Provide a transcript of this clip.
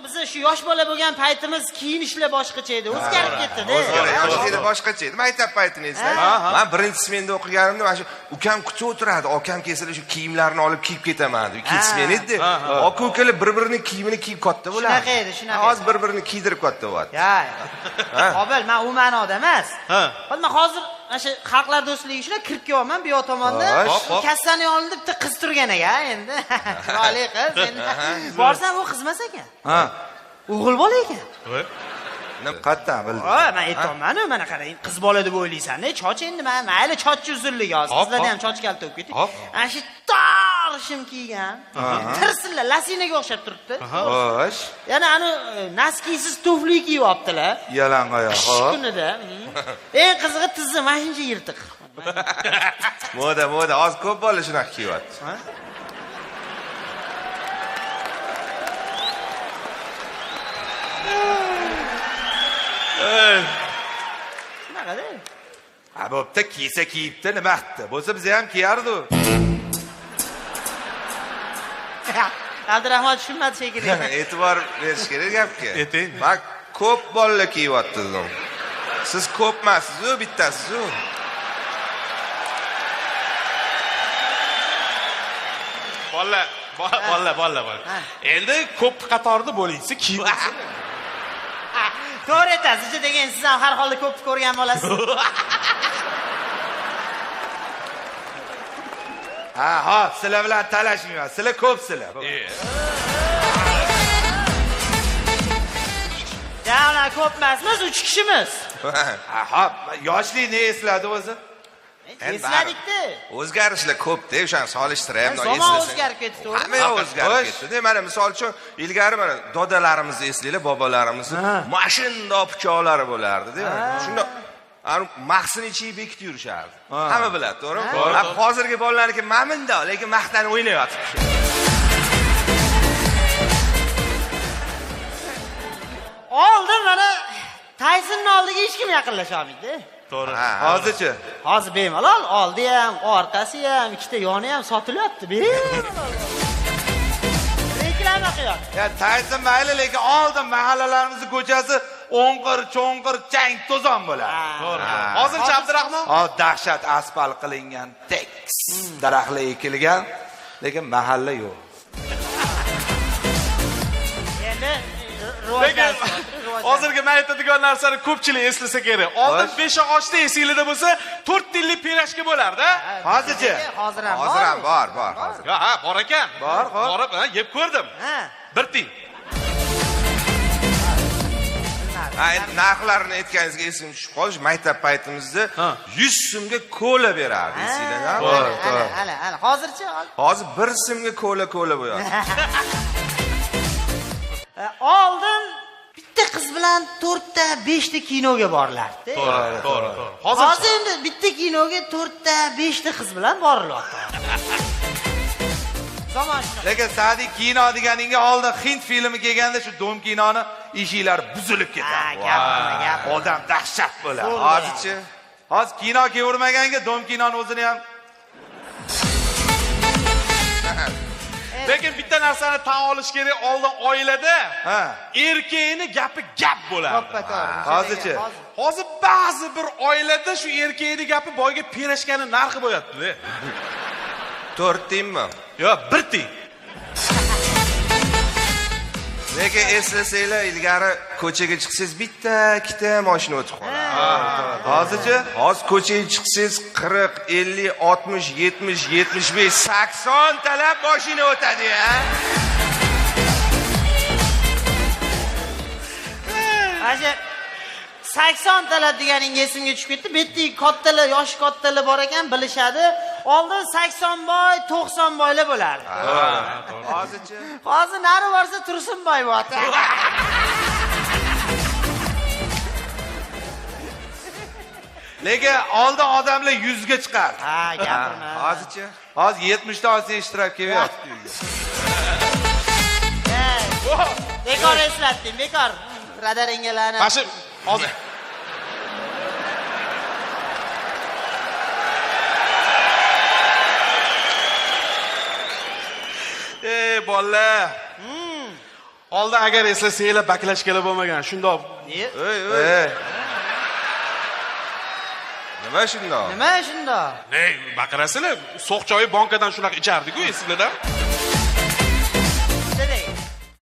biz shu yosh bola bo'lgan paytimiz kiyinishlar boshqacha edi, o'zgarib ketdi-da. Yoshligida boshqacha edi. Maktab paytini eslayman. Men birinchi smenada o'qiganimda mana shu ukam kutib o'tiradi. Akam kelsa shu kiyimlarini olib kiyib ketaman deb. Ikkinchi smen edi. Aka-ukalar bir-birining kiyimini kiyib katta bo'ladi. Shunaqa edi, shunaqa. Hozir bir-birini kiydirib katta bo'ladi. Qobil, men u ma'noda emas. Men hozir mana shu xalqlar do'stligi shuna kirib kelyapman bu yoq tomonda. Kassaning oldida bitta qiz turgan ekan endi. Chiroyli qiz endi. Borsam u qizmas ekan. O'g'il bola ekan. Qattan bildim. Men aytayman-ku, mana qarang, qiz bola deb o'ylaysan-da, choch endi mayli chochchi uzunligi hozir. Sizlarda ham choch kalta bo'lib keting. Ana shu tor shim kiygan. Tirsilla lasinaga o'xshab turibdi. Xo'sh. Yana ani naskisiz tufli kiyyaptilar. Yalang oyoq. Qish kunida. Eng qizig'i tizi mana shuncha yirtiq. Moda. Hozir ko'p bola shunaqa kiyyapti. Shunaqada. Bo'pti, kiysa kiyibdi, nima qildi? Bo'lsa biz ham kiyardi. Abdurahmon tushunmadi shekilli. E'tibor berish kerak gapga. Ayting. Bak, ko'p bolalar kiyyapti dedim. Siz ko'p emas-siz-ku, bittasiz-ku. Bolla. Endi ko'p qatorda bo'lingsa kiyib. To'g'ri aytasiz, degan siz ham har holda ko'p ko'rgan bo'lasiz. Hop, sizlar bilan talashmayman. Sizlar ko'psizlar. Ular ko'p emasmiz, 3 kishimiz. Hop, yoshlik ne esladi o'zi? Esladikda. O'zgarishlar ko'p-da, o'shani solishtirayapman. Zamon o'zgarib ketdi, to'g'rimi? Hamma o'zgarib ketdi. Mana misol uchun ilgari mana dodalarimizni eslaylar, bobolarimizni mashinda pichoqlari bo'lardi-da. Shunda mahsini ichiga bekitib yurishardi. Hamma biladi, to'g'rimi? Hozirgi bolalarniki maminda, lekin maqtanib o'ynayotib. Oldin mana Taysonning oldiga hech kim yaqinlasha olmaydi. To'g'ri. Hozirchi? Hozir bemalol oldi ham, orqasi ham, ikkita yoni ham sotilyapti. Reklama qilyapti. Ya Tayson mayli, lekin oldin mahallalarimizning ko'chasi o'nqir, chang, to'zon bo'ladi. To'g'ri. Hozircha Abdurahmon? Dahshat asfalt qilingan, tekis daraxtlar ekilgan, lekin mahalla yo'q. Endi lekin hozirgi men aytadigan narsani ko'pchilik eslasa kerak. Oldin Beshoqochda esinglarda bo'lsa 4 tillik pirashka bo'lardi. Hozir ham bor. Ha, bor ekan. Borib, yeb ko'rdim. Bir tiyin. Endi narxlarini aytganingizga esim tushib qolish, maktab paytimizda 100 so'mga kola berardi, esingizda? Ana, hozirchi? Hozir 1 so'mga kola bo'yadi. Oldin bitta qiz bilan 4 ta, 5 ta kinoga borlardi. To'g'ri. Hozir endi bitta kinoga 4 ta, 5 ta qiz bilan borilyapti. Zamon shunaqa. Lekin Sadiq kino deganingga oldin Hind filmi kelganda shu dom kinoni eshiklari buzilib ketadi. Gap. Odam dahshat bo'ladi. Hozirchi? Hozir kino ko'rmaganga dom kinoni o'zini ham. Lekin bitta narsani tan olish kerak, oldin oilada erkakni gapi gap bo'ladi. Hozirchi? Hozir ba'zi bir oilada shu erkakni gapi boyga pirashkani narxi bo'yapti-da. 4 tiyinmi? Yo'q, 1 tiyin. Lekin eslasanglar, ilgari ko'chaga chiqsangiz bitta, ikkita mashina o'tib qoladi. Hozirchi? Hozir ko'chaga chiqsangiz 40, 50, 60, 70, 75, 80 talab mashina o'tadi-ya. Aja 80 talab deganingiz esimga tushib ketdi. Bu yerda kattalar, yosh kattalar bor ekan, bilishadi. Oldin 80 boy, 90 boylar bo'lardi. Hozirchi? Hozir nari borsa Tursunboy bo'lyapti. Lekin oldin odamlar 100 ga chiqardi. Gapirma. Hozirchi? Hozir 70 ta olsa ishtirok kelyapti. Bekor eslatding, bekor. Radaringlarni. Mana shu hozir bolalar. Oldin agar eslasanglar baklashkalar bo'lmagan, shundoq. Ey. Nima shundoq? Nima shundoq? Ne, baqirasizlar, so'q choyi bankadan shunaqa ichardi-ku, esinglarda?